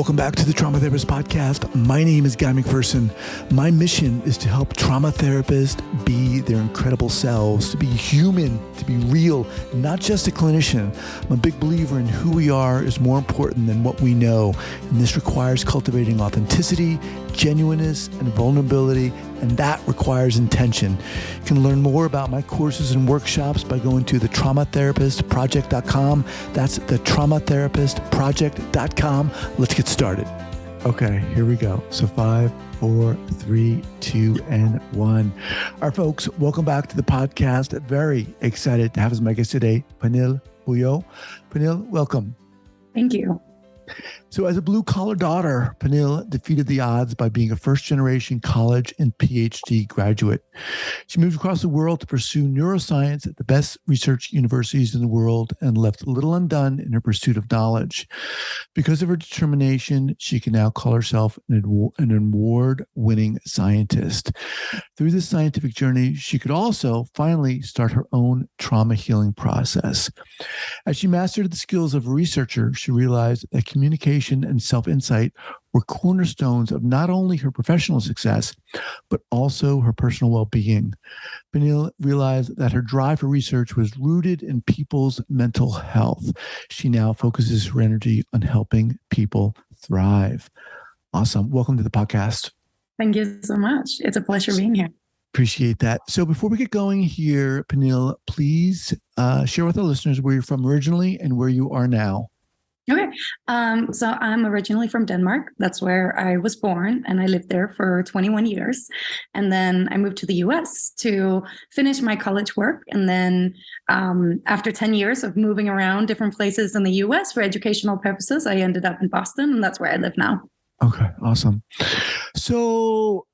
Welcome back to the Trauma Therapist Podcast. My name is Guy McPherson. My mission is to help trauma therapists be their incredible selves, to be human, to be real, not just a clinician. I'm a big believer in who we are is more important than what we know. And this requires cultivating authenticity, genuineness, and vulnerability, and that requires intention. You can learn more about my courses and workshops by going to thetraumatherapistproject.com. That's thetraumatherapistproject.com. Let's get started. Okay, here we go. So 5, 4, 3, 2, and 1. All right, folks, welcome back to the podcast. Very excited to have as my guest today, Pernille Bülow. Pernille, welcome. Thank you. So as a blue-collar daughter, Pernille defeated the odds by being a first-generation college and PhD graduate. She moved across the world to pursue neuroscience at the best research universities in the world and left little undone in her pursuit of knowledge. Because of her determination, she can now call herself an award-winning scientist. Through this scientific journey, she could also finally start her own trauma healing process. As she mastered the skills of a researcher, she realized that communication and self-insight were cornerstones of not only her professional success, but also her personal well-being. Pernille realized that her drive for research was rooted in people's mental health. She now focuses her energy on helping people thrive. Awesome. Welcome to the podcast. Thank you so much. It's a pleasure being here. Appreciate that. So before we get going here, Pernille, please share with our listeners where you're from originally and where you are now. Okay. So I'm originally from Denmark. That's where I was born, and I lived there for 21 years. And then I moved to the US to finish my college work. And then after 10 years of moving around different places in the US for educational purposes, I ended up in Boston, and that's where I live now. Okay, awesome. So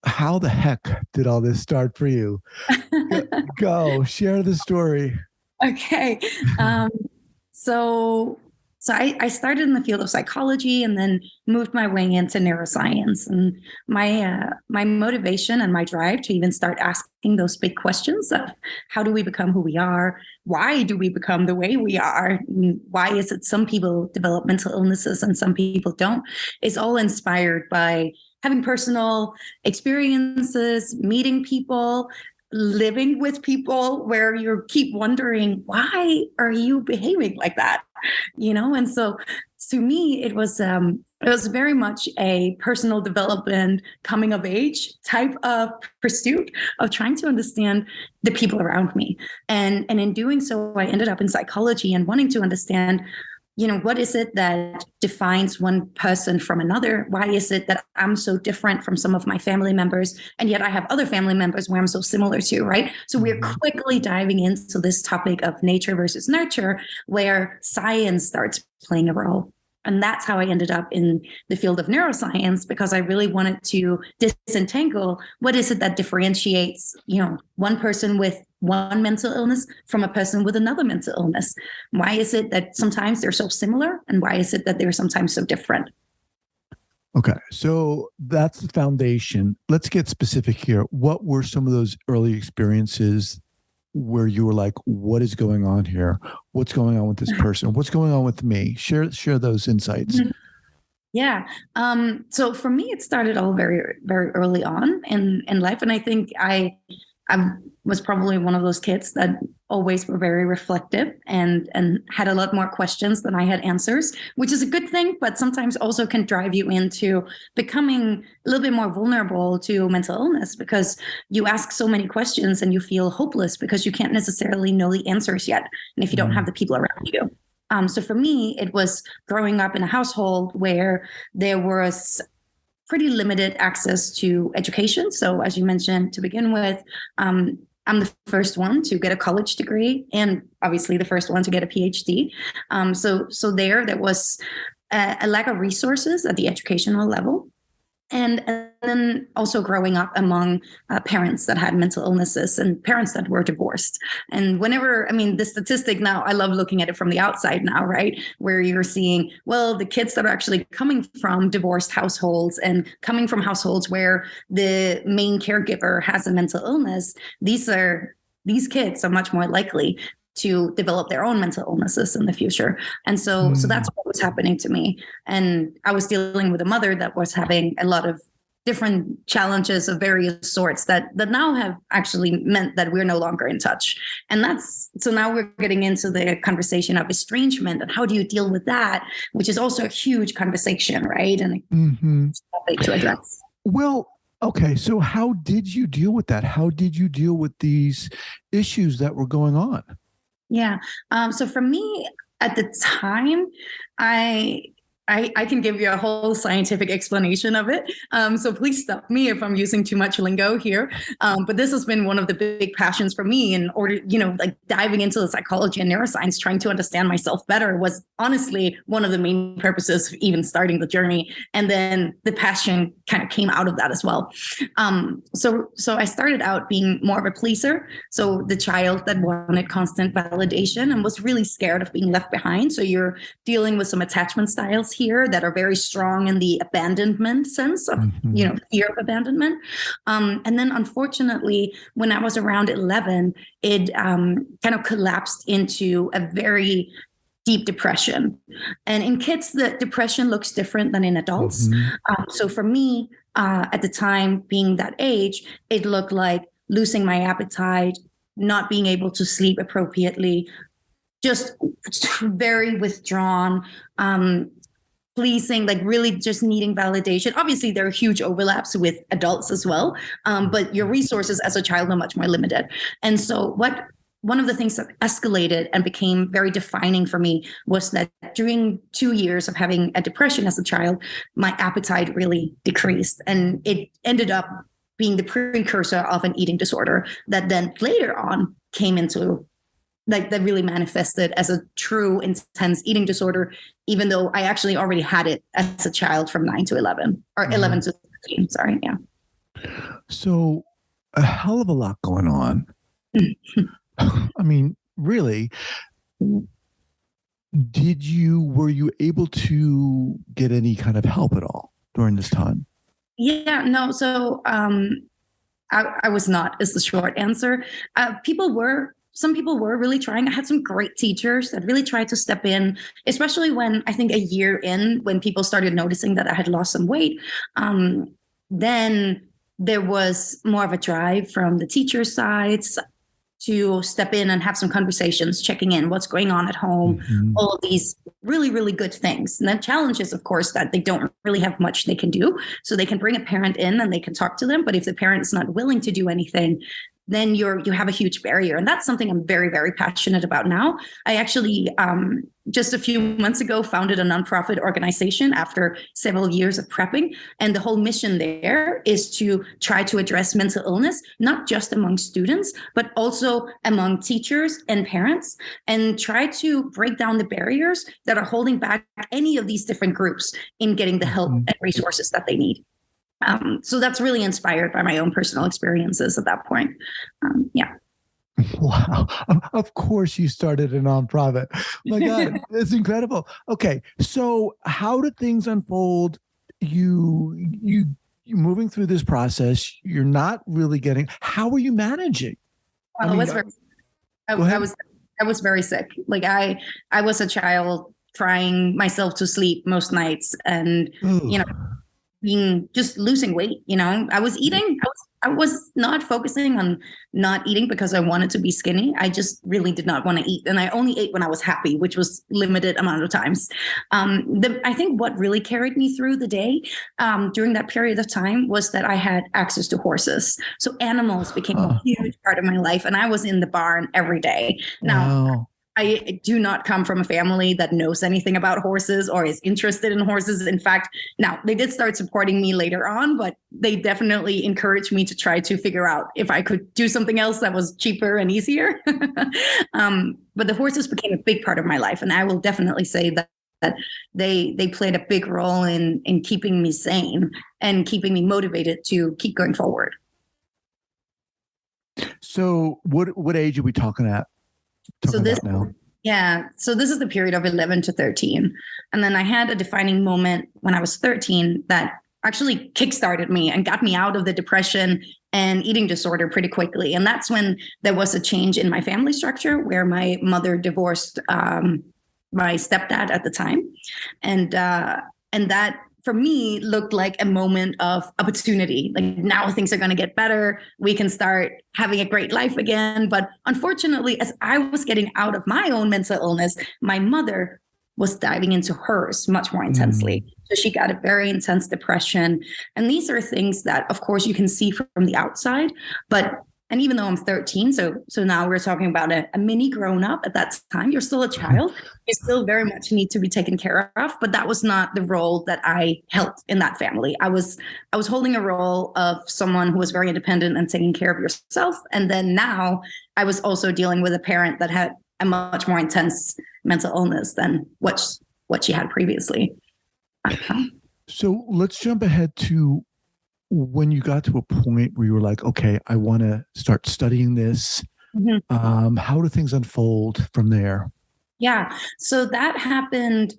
how the heck did all this start for you? Go, share the story. Okay. So I started in the field of psychology and then moved my way into neuroscience. And my motivation and my drive to even start asking those big questions of how do we become who we are? Why do we become the way we are? Why is it some people develop mental illnesses and some people don't? Is all inspired by having personal experiences, meeting people, living with people where you keep wondering, why are you behaving like that? And so to me, it was very much a personal development, coming of age type of pursuit of trying to understand the people around me. And in doing so, I ended up in psychology and wanting to understand, what is it that defines one person from another? Why is it that I'm so different from some of my family members, and yet I have other family members where I'm so similar to, right? So we're quickly diving into this topic of nature versus nurture, where science starts playing a role. And that's how I ended up in the field of neuroscience, because I really wanted to disentangle what is it that differentiates, one person with one mental illness from a person with another mental illness. Why is it that sometimes they're so similar, and why is it that they're sometimes so different? Okay, so that's the foundation. Let's get specific here. What were some of those early experiences where you were like, what is going on here? What's going on with this person? What's going on with me? Share those insights. Yeah. So for me, it started all very, very early on in life. And I think I was probably one of those kids that always were very reflective and had a lot more questions than I had answers, which is a good thing, but sometimes also can drive you into becoming a little bit more vulnerable to mental illness, because you ask so many questions and you feel hopeless because you can't necessarily know the answers yet. And if you don't have the people around you. So for me, it was growing up in a household where there was pretty limited access to education. So as you mentioned to begin with, I'm the first one to get a college degree, and obviously the first one to get a PhD. So there was a lack of resources at the educational level. And then also growing up among parents that had mental illnesses and parents that were divorced. And the statistic now, I love looking at it from the outside now, right? Where you're seeing, well, the kids that are actually coming from divorced households and coming from households where the main caregiver has a mental illness, these kids are much more likely to develop their own mental illnesses in the future. And so that's what was happening to me. And I was dealing with a mother that was having a lot of different challenges of various sorts that now have actually meant that we're no longer in touch. And so now we're getting into the conversation of estrangement and how do you deal with that, which is also a huge conversation, right? And topic to address. Well, okay. So how did you deal with that? How did you deal with these issues that were going on? Yeah. So for me at the time, I can give you a whole scientific explanation of it. So please stop me if I'm using too much lingo here. But this has been one of the big passions for me in order, like diving into the psychology and neuroscience, trying to understand myself better was honestly one of the main purposes of even starting the journey. And then the passion kind of came out of that as well. So I started out being more of a pleaser. So the child that wanted constant validation and was really scared of being left behind. So you're dealing with some attachment styles here that are very strong in the abandonment sense of, fear of abandonment. And then unfortunately, when I was around 11, it kind of collapsed into a very deep depression. And in kids, the depression looks different than in adults. So for me, at the time being that age, it looked like losing my appetite, not being able to sleep appropriately, just very withdrawn, pleasing, like really just needing validation. Obviously, there are huge overlaps with adults as well, but your resources as a child are much more limited. And so one of the things that escalated and became very defining for me was that during 2 years of having a depression as a child, my appetite really decreased. And it ended up being the precursor of an eating disorder that then later on came into that really manifested as a true intense eating disorder, even though I actually already had it as a child from 9 to 11 or 11 to 13. Sorry. Yeah. So a hell of a lot going on. I mean, really, were you able to get any kind of help at all during this time? Yeah, no. So I was not, is the short answer. Some people were really trying. I had some great teachers that really tried to step in, especially when I think a year in, when people started noticing that I had lost some weight. Then there was more of a drive from the teacher sides to step in and have some conversations, checking in, what's going on at home, all of these really, really good things. And the challenge is, of course, that they don't really have much they can do. So they can bring a parent in and they can talk to them. But if the parent's not willing to do anything, then you have a huge barrier. And that's something I'm very, very passionate about now. I actually, just a few months ago, founded a nonprofit organization after several years of prepping. And the whole mission there is to try to address mental illness, not just among students, but also among teachers and parents, and try to break down the barriers that are holding back any of these different groups in getting the help and resources that they need. So that's really inspired by my own personal experiences at that point. Yeah. Wow. Of course you started a nonprofit. My God, it's incredible. Okay. So how did things unfold? You moving through this process, you're not really how are you managing? Well, I was very sick. Like I was a child crying myself to sleep most nights and, just losing weight. I was eating. I was not focusing on not eating because I wanted to be skinny. I just really did not want to eat. And I only ate when I was happy, which was limited amount of times. I think what really carried me through the day during that period of time was that I had access to horses. So animals became a huge part of my life. And I was in the barn every day. Now, I do not come from a family that knows anything about horses or is interested in horses. In fact, now they did start supporting me later on, but they definitely encouraged me to try to figure out if I could do something else that was cheaper and easier. But the horses became a big part of my life. And I will definitely say that they played a big role in keeping me sane and keeping me motivated to keep going forward. So what age are we talking at? So this is the period of 11 to 13. And then I had a defining moment when I was 13 that actually kickstarted me and got me out of the depression and eating disorder pretty quickly. And that's when there was a change in my family structure where my mother divorced my stepdad at the time. And that for me looked like a moment of opportunity. Like now things are going to get better. We can start having a great life again. But unfortunately, as I was getting out of my own mental illness, my mother was diving into hers much more intensely. So she got a very intense depression. And these are things that, of course, you can see from the outside. And even though I'm 13, so now we're talking about a mini grown up at that time, you're still a child. You still very much need to be taken care of. But that was not the role that I held in that family. I was holding a role of someone who was very independent and taking care of yourself. And then now I was also dealing with a parent that had a much more intense mental illness than what she had previously. So let's jump ahead to when you got to a point where you were like, okay, I want to start studying this. How do things unfold from there? Yeah. So that happened.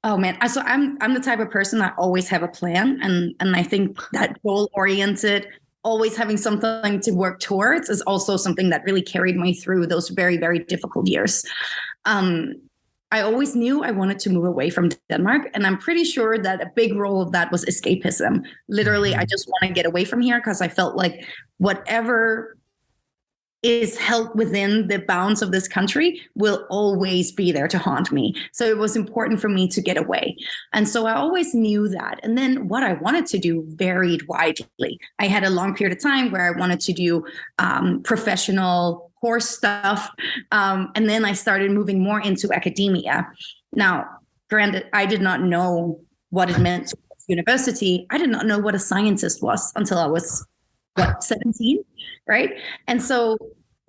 Oh man. So I'm the type of person that always have a plan. And I think that goal oriented, always having something to work towards is also something that really carried me through those very, very difficult years. I always knew I wanted to move away from Denmark. And I'm pretty sure that a big role of that was escapism. Literally, I just want to get away from here because I felt like whatever is held within the bounds of this country will always be there to haunt me. So it was important for me to get away. And so I always knew that. And then what I wanted to do varied widely. I had a long period of time where I wanted to do professional course stuff. And then I started moving more into academia. Now, granted, I did not know what it meant to go to university. I did not know what a scientist was until I was 17, right? And so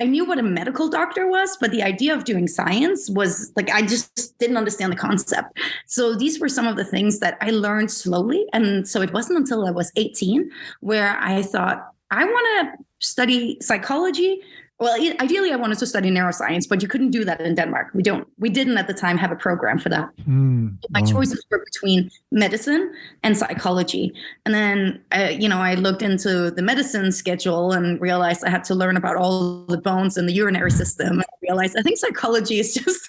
I knew what a medical doctor was, but the idea of doing science was like, I just didn't understand the concept. So these were some of the things that I learned slowly. And so it wasn't until I was 18 where I thought, I want to study psychology. Well, ideally, I wanted to study neuroscience, but you couldn't do that in Denmark. We didn't at the time have a program for that. My choices were between medicine and psychology. And then, I looked into the medicine schedule and realized I had to learn about all the bones in the urinary system. And I realized I think psychology is just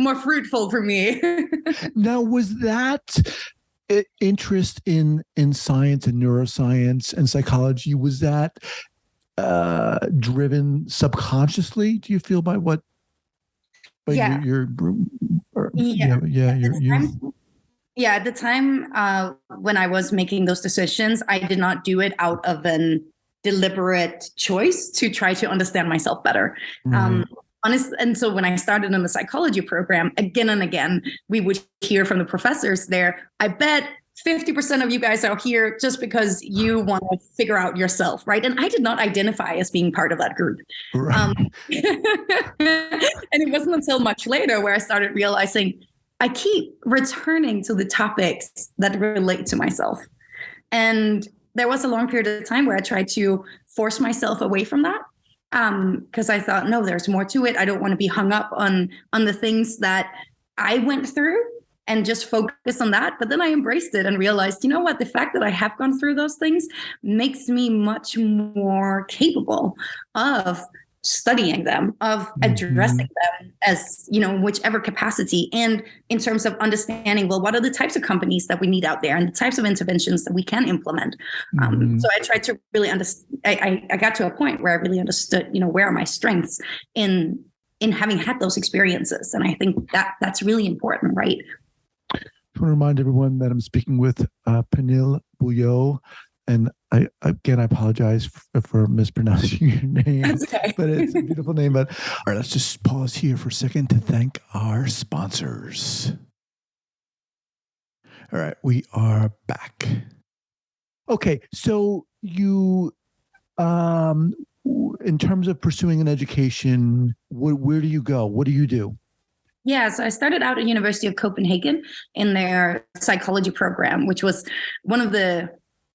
more fruitful for me. Now, was that interest in science and neuroscience and psychology, was that driven subconsciously, do you feel, by what? By yeah. Your At the time when I was making those decisions, I did not do it out of an deliberate choice to try to understand myself better. Right. And so when I started in the psychology program, again and again, we would hear from the professors there, I bet 50% of you guys are here just because you want to figure out yourself, right? And I did not identify as being part of that group. Right. And it wasn't until much later where I started realizing I keep returning to the topics that relate to myself. And there was a long period of time where I tried to force myself away from that because I thought, no, there's more to it. I don't want to be hung up on the things that I went through and just focus on that. But then I embraced it and realized, you know what, the fact that I have gone through those things makes me much more capable of studying them, of addressing them as, whichever capacity. And in terms of understanding, well, what are the types of companies that we need out there and the types of interventions that we can implement? So I tried to really understand, I got to a point where I really understood, where are my strengths in having had those experiences. And I think that's really important, right? I want to remind everyone that I'm speaking with Pernille Bülow, and I apologize for mispronouncing your name. That's okay. But it's a beautiful name. But all right, let's just pause here for a second to thank our sponsors. All right, we are back. Okay, so you, in terms of pursuing an education, where do you go? What do you do? Yeah, so I started out at University of Copenhagen in their psychology program, which was one of the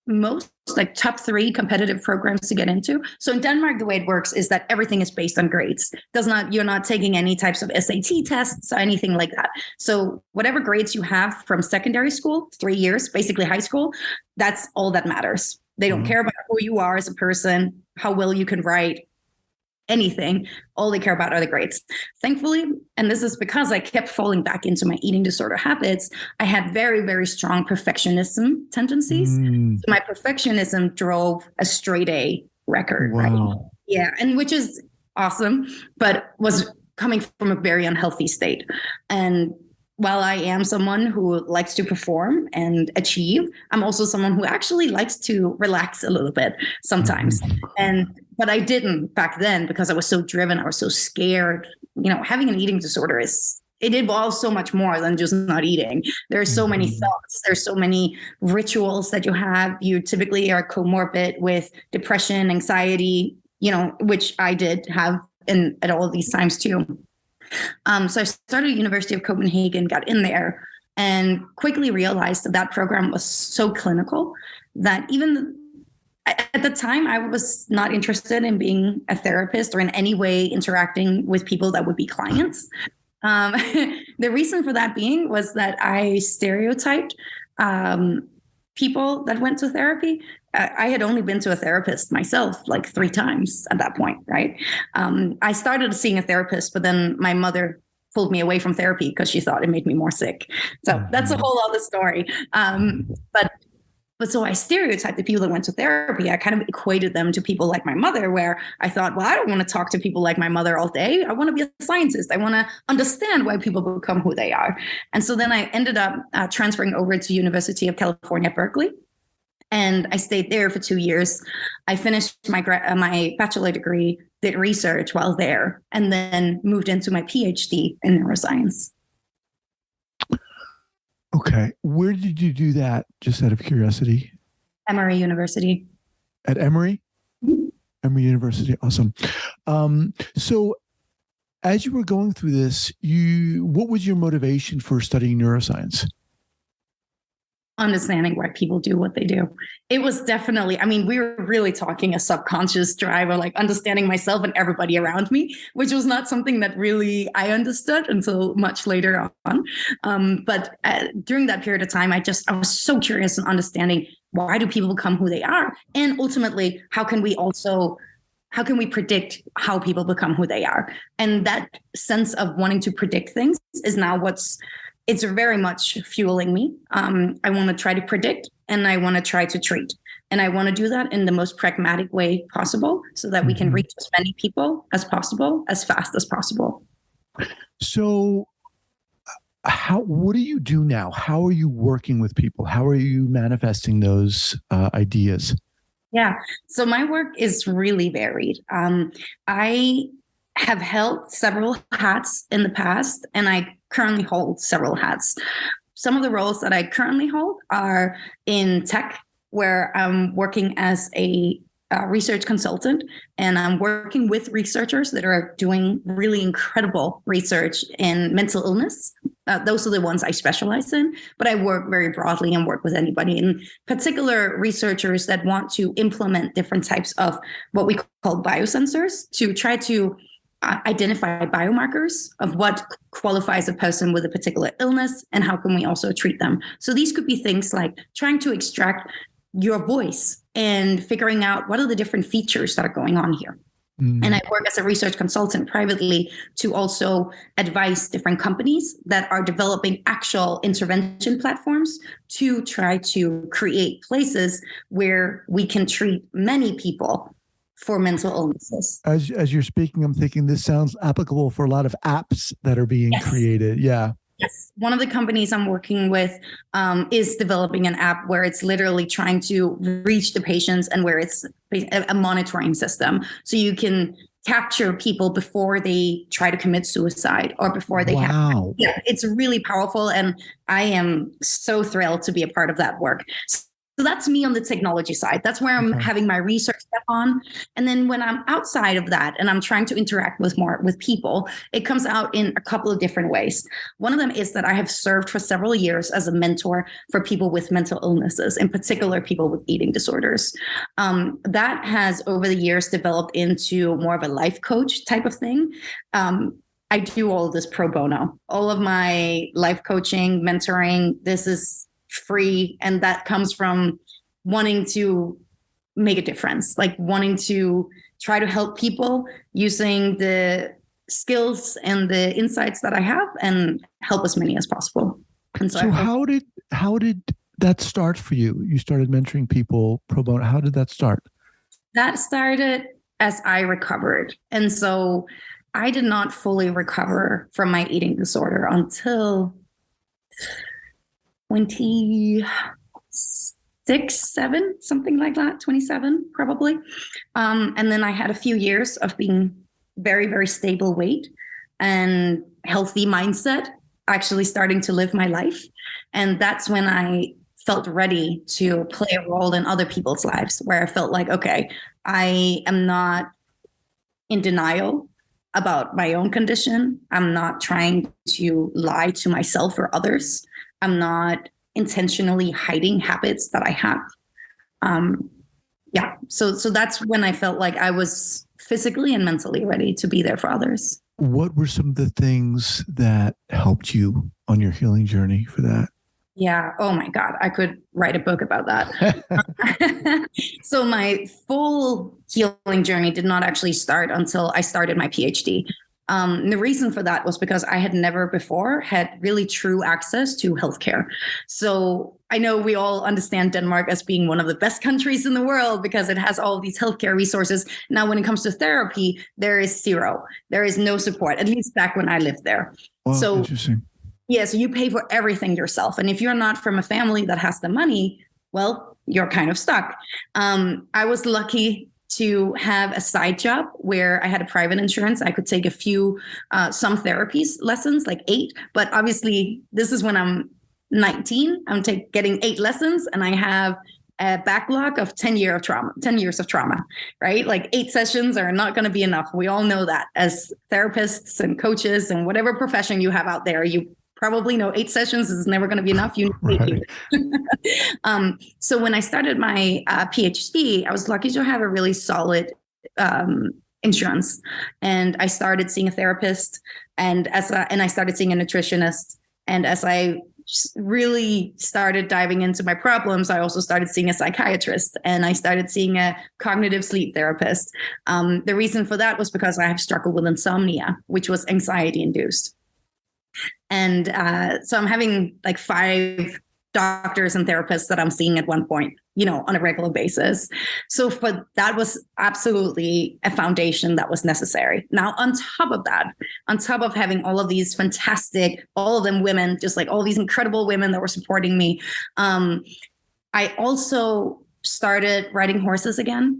most like top 3 competitive programs to get into. So in Denmark, the way it works is that everything is based on grades. You're not taking any types of SAT tests or anything like that. So whatever grades you have from secondary school, 3 years, basically high school, that's all that matters. They don't care about who you are as a person, how well you can write, anything. All they care about are the grades. Thankfully, and this is because I kept falling back into my eating disorder habits, I had very, very strong perfectionism tendencies. So my perfectionism drove a straight A record. Wow. Right? Yeah. And which is awesome, but was coming from a very unhealthy state. And while I am someone who likes to perform and achieve, I'm also someone who actually likes to relax a little bit sometimes. But I didn't back then because I was so driven. I was so scared. Having an eating disorder it involves so much more than just not eating. There are so many thoughts. There's so many rituals that you have. You typically are comorbid with depression, anxiety, which I did have at all of these times too. So I started at University of Copenhagen, got in there, and quickly realized that program was so clinical that even at the time, I was not interested in being a therapist or in any way interacting with people that would be clients. The reason for that being was that I stereotyped people that went to therapy. I had only been to a therapist myself like 3 times at that point, right? I started seeing a therapist, but then my mother pulled me away from therapy because she thought it made me more sick. So that's a whole other story. But so I stereotyped the people that went to therapy. I kind of equated them to people like my mother, where I thought, well, I don't want to talk to people like my mother all day. I want to be a scientist. I want to understand why people become who they are. And so then I ended up transferring over to University of California, Berkeley. And I stayed there for 2 years. I finished my bachelor degree, did research while there, and then moved into my PhD in neuroscience. Okay. Where did you do that? Just out of curiosity. Emory University. At Emory? Mm-hmm. Emory University. Awesome. So as you were going through this, what was your motivation for studying neuroscience? Understanding why people do what they do. It was definitely, we were really talking a subconscious drive of like understanding myself and everybody around me, which was not something that really I understood until much later on. But during that period of time, I was so curious in understanding why do people become who they are? And ultimately, how can we predict how people become who they are? And that sense of wanting to predict things is now it's very much fueling me. I want to try to predict and I want to try to treat. And I want to do that in the most pragmatic way possible so that we can reach as many people as possible, as fast as possible. So what do you do now? How are you working with people? How are you manifesting those ideas? Yeah. So my work is really varied. I have held several hats in the past, and I currently hold several hats. Some of the roles that I currently hold are in tech, where I'm working as a research consultant, and I'm working with researchers that are doing really incredible research in mental illness. Those are the ones I specialize in, but I work very broadly and work with anybody, in particular researchers that want to implement different types of what we call biosensors to try to identify biomarkers of what qualifies a person with a particular illness and how can we also treat them. So these could be things like trying to extract your voice and figuring out what are the different features that are going on here. And I work as a research consultant privately to also advise different companies that are developing actual intervention platforms to try to create places where we can treat many people for mental illnesses. As you're speaking, I'm thinking this sounds applicable for a lot of apps that are being created. Yeah. Yes. One of the companies I'm working with is developing an app where it's literally trying to reach the patients and where it's a monitoring system. So you can capture people before they try to commit suicide or before they have. Yeah, it's really powerful. And I am so thrilled to be a part of that work. So that's me on the technology side. That's where I'm having my research step on. And then when I'm outside of that and I'm trying to interact with people, it comes out in a couple of different ways. One of them is that I have served for several years as a mentor for people with mental illnesses, in particular people with eating disorders. That has over the years developed into more of a life coach type of thing. I do all of this pro bono. All of my life coaching, mentoring, this is free. And that comes from wanting to make a difference, like wanting to try to help people using the skills and the insights that I have and help as many as possible. And so how did that start for you? You started mentoring people pro bono. How did that start? That started as I recovered. And so I did not fully recover from my eating disorder until 26, 7, something like that, 27 probably. And then I had a few years of being very, very stable weight and healthy mindset, actually starting to live my life. And that's when I felt ready to play a role in other people's lives, where I felt like, okay, I am not in denial about my own condition. I'm not trying to lie to myself or others. I'm not intentionally hiding habits that I have. So that's when I felt like I was physically and mentally ready to be there for others. What were some of the things that helped you on your healing journey for that? Yeah. Oh my God. I could write a book about that. So my full healing journey did not actually start until I started my PhD. The reason for that was because I had never before had really true access to healthcare. So I know we all understand Denmark as being one of the best countries in the world because it has all of these healthcare resources. Now, when it comes to therapy, there is zero. There is no support, at least back when I lived there. Wow, so interesting. Yeah, so you pay for everything yourself. And if you're not from a family that has the money, well, you're kind of stuck. I was lucky to have a side job where I had a private insurance. I could take some therapies lessons, like 8. But obviously, this is when I'm 19. I'm getting 8 lessons, and I have a backlog of 10 years of trauma, right? Like 8 sessions are not going to be enough. We all know that as therapists and coaches and whatever profession you have out there, you probably know 8 sessions is never going to be enough. You need right. So when I started my PhD, I was lucky to have a really solid insurance, and I started seeing a therapist, and I started seeing a nutritionist. And as I really started diving into my problems, I also started seeing a psychiatrist, and I started seeing a cognitive sleep therapist. The reason for that was because I have struggled with insomnia, which was anxiety induced. And so I'm having like 5 doctors and therapists that I'm seeing at one point, on a regular basis. So that was absolutely a foundation that was necessary. Now, on top of having all of these fantastic, all of them women, just like all these incredible women that were supporting me, I also started riding horses again,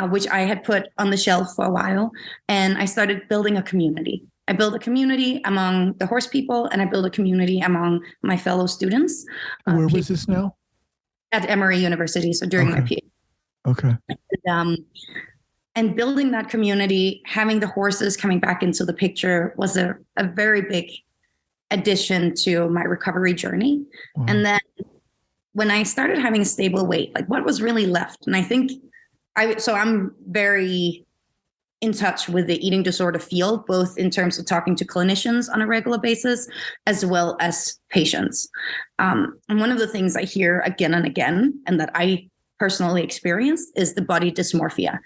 which I had put on the shelf for a while. And I started building a community. I built a community among the horse people, and I built a community among my fellow students. Where was this now? At Emory University, so during my PhD. Okay. And building that community, having the horses coming back into the picture was a very big addition to my recovery journey. Wow. And then when I started having a stable weight, like what was really left? And I think I'm very in touch with the eating disorder field, both in terms of talking to clinicians on a regular basis, as well as patients. And one of the things I hear again and again, and that I personally experienced, is the body dysmorphia.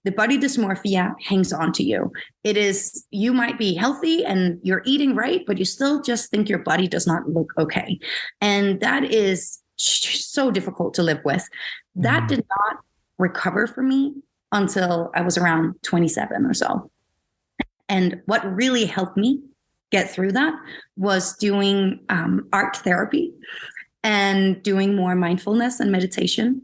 The body dysmorphia hangs on to you. It is, you might be healthy and you're eating right, but you still just think your body does not look okay. And that is so difficult to live with. That did not recover for me until I was around 27 or so. And what really helped me get through that was doing art therapy and doing more mindfulness and meditation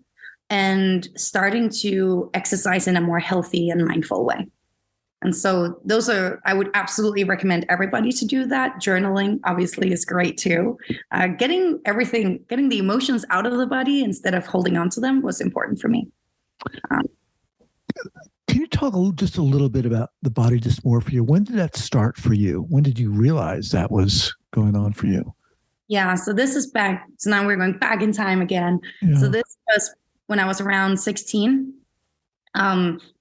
and starting to exercise in a more healthy and mindful way. And so I would absolutely recommend everybody to do that. Journaling obviously is great too. Getting the emotions out of the body instead of holding on to them was important for me. Can you talk just a little bit about the body dysmorphia? When did that start for you? When did you realize that was going on for you? Yeah, so this is back. So now we're going back in time again. Yeah. So this was when I was around 16.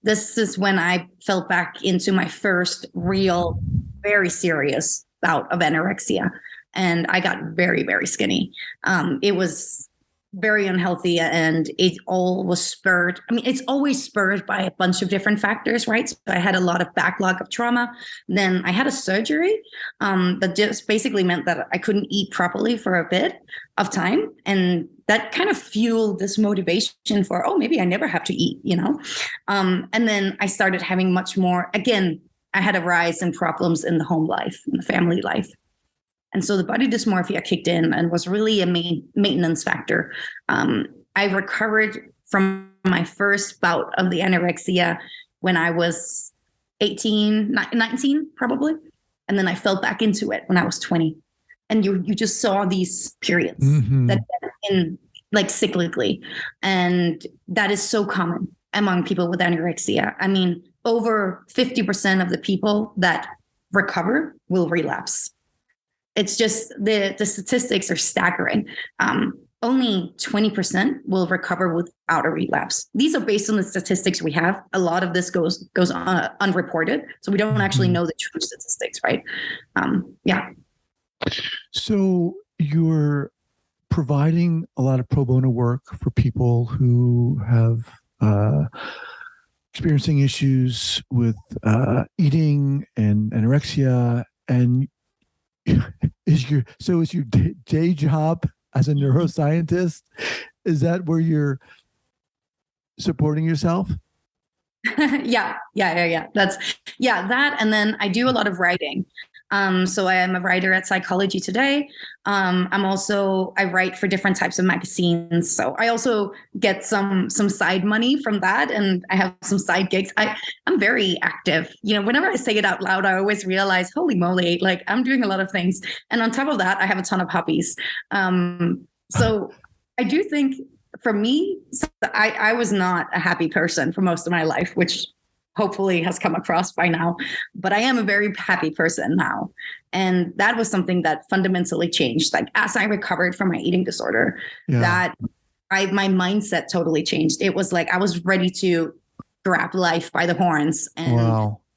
This is when I fell back into my first real, very serious bout of anorexia. And I got very, very skinny. It was very unhealthy, and it all was spurred. I mean, it's always spurred by a bunch of different factors, right? So I had a lot of backlog of trauma. Then I had a surgery that just basically meant that I couldn't eat properly for a bit of time. And that kind of fueled this motivation for, oh, maybe I never have to eat, And then I started having much more, again, I had a rise in problems in the home life, in the family life. And so the body dysmorphia kicked in and was really a maintenance factor. I recovered from my first bout of the anorexia when I was 18, 19, probably. And then I fell back into it when I was 20. And you just saw these periods that in like cyclically. And that is so common among people with anorexia. I mean, over 50% of the people that recover will relapse. It's just the statistics are staggering. Only 20% will recover without a relapse. These are based on the statistics we have. A lot of this goes on unreported, so we don't actually know the true statistics, right? Yeah. So you're providing a lot of pro bono work for people who have experiencing issues with eating and anorexia, and is your day job as a neuroscientist, is that where you're supporting yourself? Yeah. That's that. And then I do a lot of writing. So I am a writer at Psychology Today. I write for different types of magazines. So I also get some side money from that, and I have some side gigs. I'm very active. Whenever I say it out loud, I always realize, holy moly, like I'm doing a lot of things. And on top of that, I have a ton of hobbies. So I do think for me, I was not a happy person for most of my life, which hopefully has come across by now, but I am a very happy person now. And that was something that fundamentally changed. Like as I recovered from my eating disorder, my mindset totally changed. It was like, I was ready to grab life by the horns and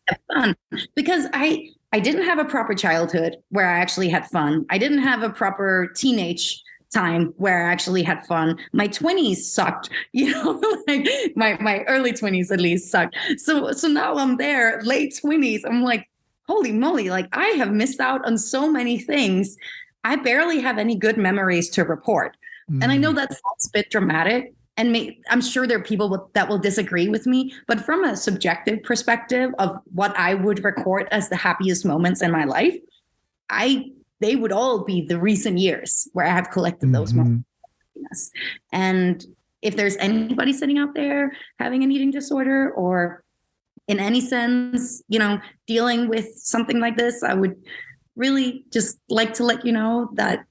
have fun, because I didn't have a proper childhood where I actually had fun. I didn't have a proper teenage time where I actually had fun. My 20s sucked, like my early 20s at least sucked. So now I'm there, late 20s. I'm like, holy moly, like I have missed out on so many things. I barely have any good memories to report. And I know that sounds a bit dramatic, and I'm sure there are people that will disagree with me, but from a subjective perspective of what I would record as the happiest moments in my life, they would all be the recent years where I have collected those moments of happiness. And if there's anybody sitting out there having an eating disorder, or in any sense, dealing with something like this, I would really just like to let you know that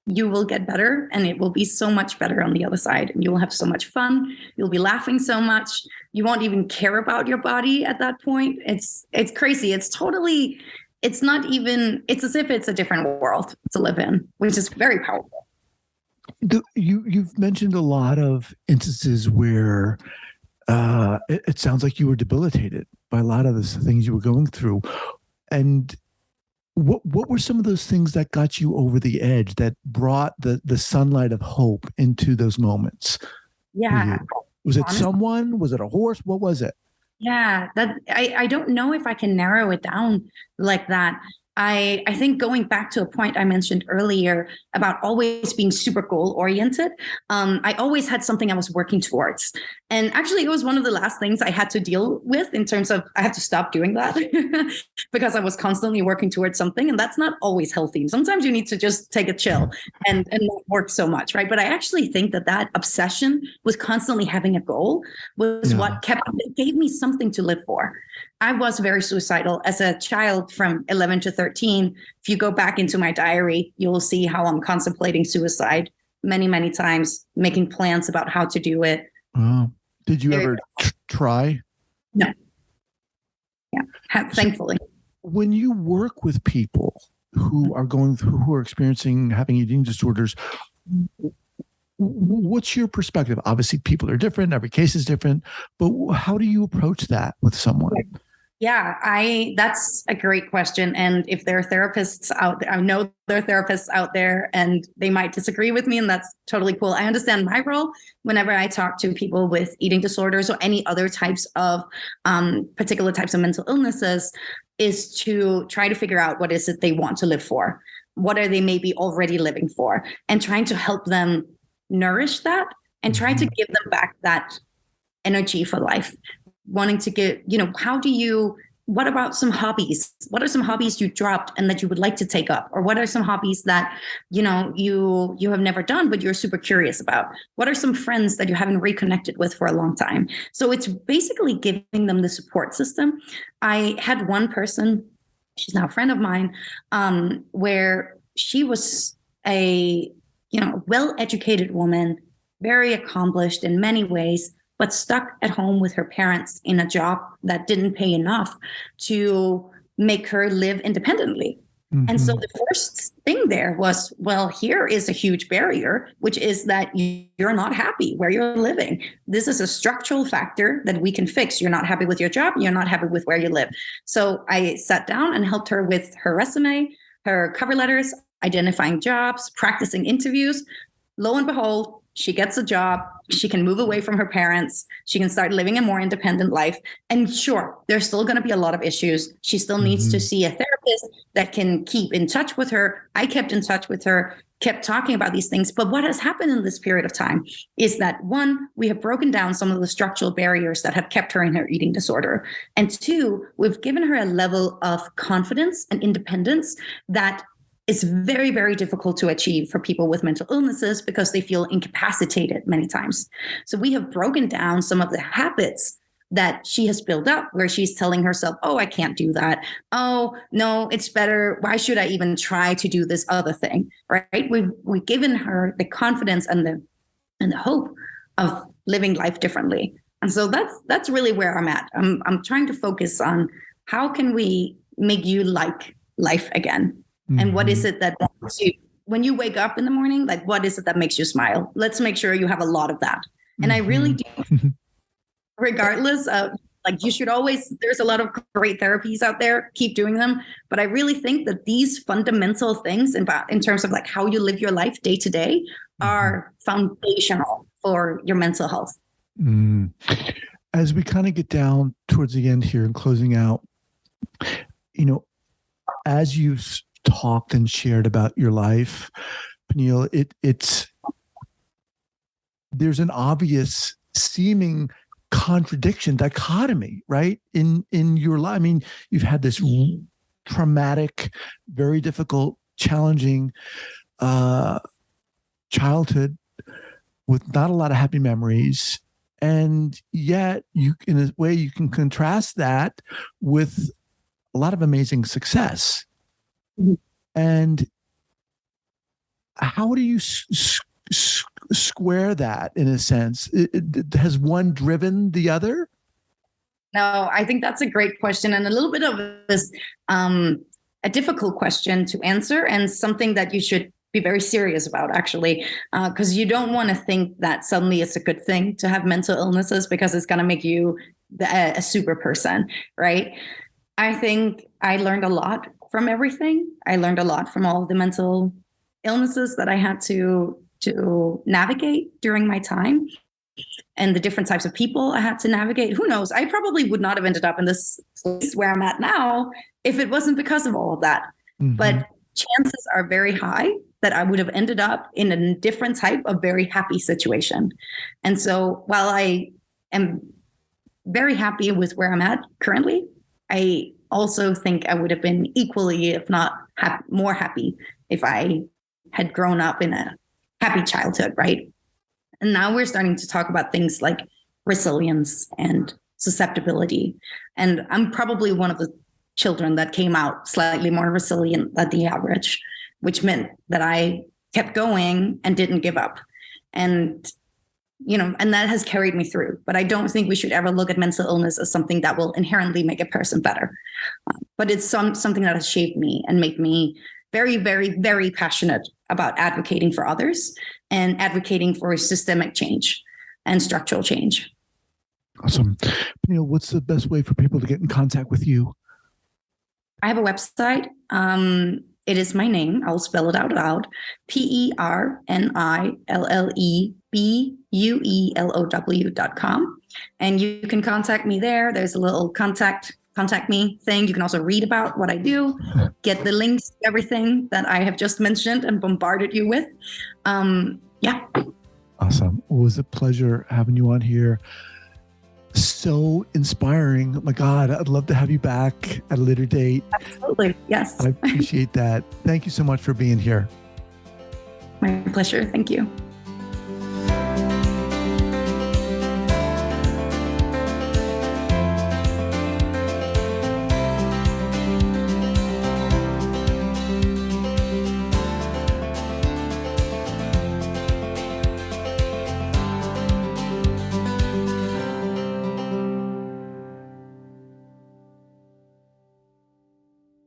you will get better, and it will be so much better on the other side. And you will have so much fun. You'll be laughing so much. You won't even care about your body at that point. It's crazy. It's as if it's a different world to live in, which is very powerful. You've mentioned a lot of instances where it sounds like you were debilitated by a lot of the things you were going through. And what were some of those things that got you over the edge, that brought the sunlight of hope into those moments? Yeah. Was it someone? Was it a horse? What was it? Yeah, that I don't know if I can narrow it down like that. I think going back to a point I mentioned earlier about always being super goal oriented, I always had something I was working towards. And actually, it was one of the last things I had to deal with in terms of I had to stop doing that because I was constantly working towards something. And that's not always healthy. Sometimes you need to just take a chill and not work so much, right? But I actually think that obsession with constantly having a goal was what gave me something to live for. I was very suicidal as a child from 11 to 13. If you go back into my diary, you will see how I'm contemplating suicide many, many times, making plans about how to do it. Did you ever try? No. Yeah, thankfully. When you work with people who are who are experiencing having eating disorders, what's your perspective? Obviously, people are different. Every case is different. But how do you approach that with someone? Yeah, that's a great question. And if there are therapists out there, I know there are therapists out there and they might disagree with me, and that's totally cool. I understand my role whenever I talk to people with eating disorders or any other types of particular types of mental illnesses is to try to figure out what is it they want to live for. What are they maybe already living for? And trying to help them nourish that and try to give them back that energy for life. Wanting to get, what about some hobbies? What are some hobbies you dropped and that you would like to take up? Or what are some hobbies that, you have never done, but you're super curious about? What are some friends that you haven't reconnected with for a long time? So it's basically giving them the support system. I had one person, she's now a friend of mine, where she was a, well-educated woman, very accomplished in many ways, but stuck at home with her parents in a job that didn't pay enough to make her live independently. Mm-hmm. And so the first thing there was, well, here is a huge barrier, which is that you're not happy where you're living. This is a structural factor that we can fix. You're not happy with your job. You're not happy with where you live. So I sat down and helped her with her resume, her cover letters, identifying jobs, practicing interviews. Lo and behold, she gets a job. She can move away from her parents. She can start living a more independent life. And sure, there's still going to be a lot of issues. She still needs to see a therapist that can keep in touch with her. I kept in touch with her, kept talking about these things. But what has happened in this period of time is that, one, we have broken down some of the structural barriers that have kept her in her eating disorder. And two, we've given her a level of confidence and independence that is very, very difficult to achieve for people with mental illnesses because they feel incapacitated many times. So we have broken down some of the habits that she has built up where she's telling herself, oh, I can't do that. Oh, no, it's better. Why should I even try to do this other thing? Right? We've given her the confidence and the hope of living life differently. And so that's really where I'm at. I'm trying to focus on how can we make you like life again? And what is it that when you wake up in the morning, like, what is it that makes you smile? Let's make sure you have a lot of that. And I really do, regardless of, like, you should always, there's a lot of great therapies out there, keep doing them. But I really think that these fundamental things in terms of like how you live your life day to day are foundational for your mental health. As we kind of get down towards the end here and closing out, as you've talked and shared about your life, Pernille, there's an obvious seeming contradiction, dichotomy, right? In your life. I mean, you've had this traumatic, very difficult, challenging childhood with not a lot of happy memories. And yet in a way you can contrast that with a lot of amazing success. And how do you square that in a sense? Has one driven the other? No, I think that's a great question and a little bit of this, a difficult question to answer and something that you should be very serious about, actually, because you don't want to think that suddenly it's a good thing to have mental illnesses because it's going to make you a super person, right? I think I learned a lot from everything. I learned a lot from all of the mental illnesses that I had to navigate during my time and the different types of people I had to navigate. Who knows? I probably would not have ended up in this place where I'm at now if it wasn't because of all of that. but chances are very high that I would have ended up in a different type of very happy situation. And so while I am very happy with where I'm at currently, I also think I would have been equally, if not more happy, if I had grown up in a happy childhood, right? And now we're starting to talk about things like resilience and susceptibility. And I'm probably one of the children that came out slightly more resilient than the average, which meant that I kept going and didn't give up. And and that has carried me through. But I don't think we should ever look at mental illness as something that will inherently make a person better. But it's something that has shaped me and made me very, very, very passionate about advocating for others and advocating for systemic change and structural change. Awesome. What's the best way for people to get in contact with you? I have a website. It is my name. I'll spell it out loud. PernilleBulow.com. And you can contact me there. There's a little contact me thing. You can also read about what I do, get the links to everything that I have just mentioned and bombarded you with. Yeah. Awesome. It was a pleasure having you on here. So inspiring. Oh my God, I'd love to have you back at a later date. Absolutely. Yes. I appreciate that. Thank you so much for being here. My pleasure. Thank you.